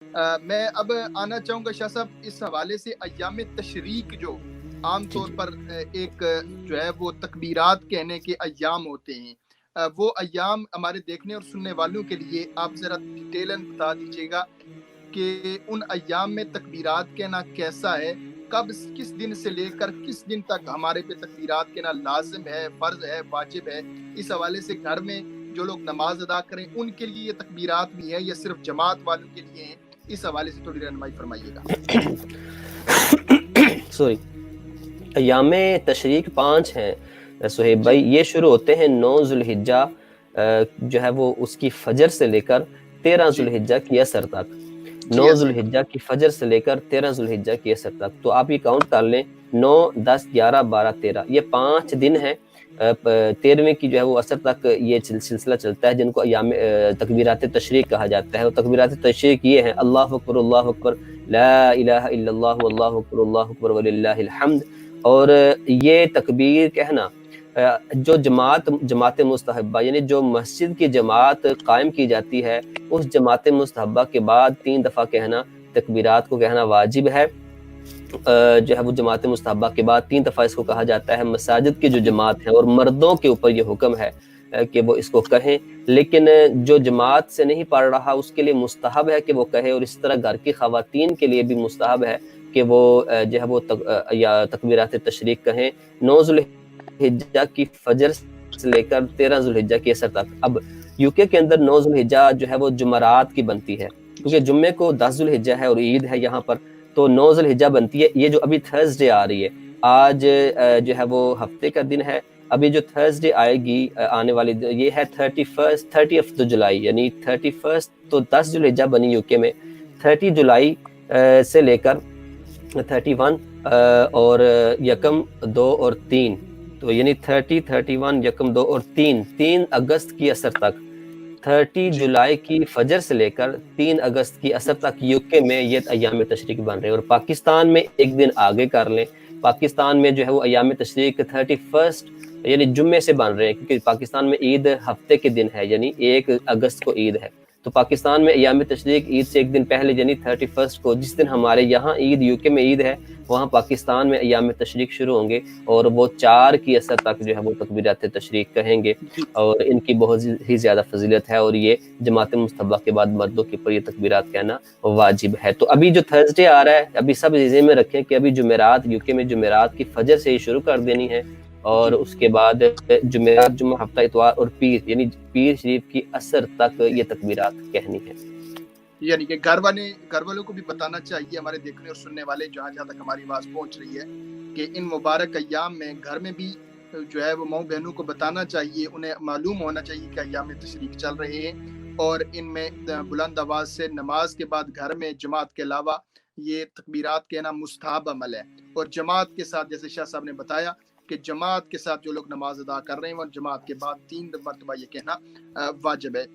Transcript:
میں اب آنا چاہوں گا شاہ صاحب اس حوالے سے ایام تشریق جو عام جی طور جی پر ایک جو ہے وہ تکبیرات کہنے کے ایام ہوتے ہیں، وہ ایام ہمارے دیکھنے اور سننے والوں کے لیے آپ ذرا ڈیٹیلن بتا دیجیے گا کہ ان ایام میں تکبیرات کہنا کیسا ہے، کب کس دن سے لے کر کس دن تک ہمارے پہ تکبیرات کہنا لازم ہے، فرض ہے، واجب ہے۔ اس حوالے سے گھر میں جو لوگ نماز ادا کریں ان کے لیے یہ تکبیرات بھی ہیں یا صرف جماعت والوں کے لیے ہیں، اس حوالے سے تھوڑی رہنمائی فرمائیے گا۔ سوری، ایام تشریق 5 ہیں صہیب جی بھائی، یہ شروع ہوتے ہیں 9 ذوالحجہ جو ہے وہ اس کی فجر سے لے کر 13 جی ذوالحجہ کی عصر تک، جی 9 ایسے ذوالحجہ کی فجر سے لے کر 13 ذوالحجہ کی عصر تک، تو آپ یہ کاؤنٹ کر لیں 9 10 11 12 13، یہ 5 دن ہیں۔ 13ویں کی جو ہے وہ عصر تک یہ سلسلہ چلتا ہے، جن کو ایام تکبیرات تشریق کہا جاتا ہے۔ اور تکبیرات تشریق یہ ہیں: اللہ اکبر لا الہ الا اللہ اللہ اکبر وللہ الحمد۔ اور یہ تکبیر کہنا جو جماعت مستحبہ، یعنی جو مسجد کی جماعت قائم کی جاتی ہے، اس جماعت مستحبہ کے بعد 3 دفعہ کہنا، تکبیرات کو کہنا واجب ہے۔ جو ہے وہ جماعت مستحبہ کے بعد 3 دفعہ اس کو کہا جاتا ہے۔ مساجد کی جو جماعت ہے اور مردوں کے اوپر یہ حکم ہے کہ وہ اس کو کہیں، لیکن جو جماعت سے نہیں پڑھ رہا اس کے لیے مستحب ہے کہ وہ کہے، اور اس طرح گھر کی خواتین کے لیے بھی مستحب ہے کہ وہ جو ہے وہ تکبیرات تشریق کہیں 9 ذوالحجہ کی فجر سے لے کر 13 ذوالحجہ کی عصر تک۔ اب یو کے اندر 9 ذوالحجہ جو ہے وہ جمعرات کی بنتی ہے، کیونکہ جمعے کو 10 ذوالحجہ ہے اور عید ہے یہاں پر، تو 9 ذوالحجہ بنتی ہے۔ یہ جو ابھی تھرسڈے آ رہی ہے، آج جو ہے وہ ہفتے کا دن ہے، ابھی جو تھرسڈے آئے گی آنے والی یہ ہے 30 جولائی، یعنی 31 تو 10 ذوالحجہ بنی یو کے میں، 30 جولائی سے لے کر 31 اور یکم 2 اور 3، تو یعنی 30 31 یکم 2 اور 3 اگست کی عصر تک، 30 جی جولائی کی فجر سے لے کر 3 اگست کی عصر تک یو کے میں یہ ایام تشریق بن رہے ہیں۔ اور پاکستان میں ایک دن آگے کر لیں، پاکستان میں جو ہے وہ ایام تشریق 31 یعنی جمعے سے بن رہے ہیں، کیونکہ پاکستان میں عید ہفتے کے دن ہے، یعنی 1 اگست کو عید ہے، تو پاکستان میں ایام تشریق عید سے ایک دن پہلے یعنی 31 کو، جس دن ہمارے یہاں عید یو کے میں عید ہے، وہاں پاکستان میں ایام تشریق شروع ہوں گے، اور وہ 4 کی عصر تک جو ہے وہ تکبیرات تشریق کہیں گے، جی اور ان کی بہت ہی زیادہ فضیلت ہے، اور یہ جماعت مصطبہ کے بعد مردوں کے اوپر یہ تکبیرات کہنا واجب ہے۔ تو ابھی جو تھرسڈے آ رہا ہے، ابھی سب ذہن میں رکھیں کہ ابھی جمعرات یو کے میں جمعرات کی فجر سے ہی شروع کر دینی ہے، اور جی اس کے بعد جمعرات، جمعہ، ہفتہ اتوار اور پیر، یعنی پیر شریف کی عصر تک یہ تکبیرات کہنی ہے۔ یعنی کہ گھر والوں کو بھی بتانا چاہیے، ہمارے دیکھنے اور سننے والے جہاں جہاں تک ہماری آواز پہنچ رہی ہے، کہ ان مبارک ایام میں گھر میں بھی جو ہے وہ ماؤں بہنوں کو بتانا چاہیے، انہیں معلوم ہونا چاہیے کہ ایام تشریق چل رہے ہیں، اور ان میں بلند آواز سے نماز کے بعد گھر میں جماعت کے علاوہ یہ تکبیرات کہنا مستحب عمل ہے، اور جماعت کے ساتھ جیسے شاہ صاحب نے بتایا کہ جماعت کے ساتھ جو لوگ نماز ادا کر رہے ہیں اور جماعت کے بعد 3 مرتبہ یہ کہنا واجب ہے۔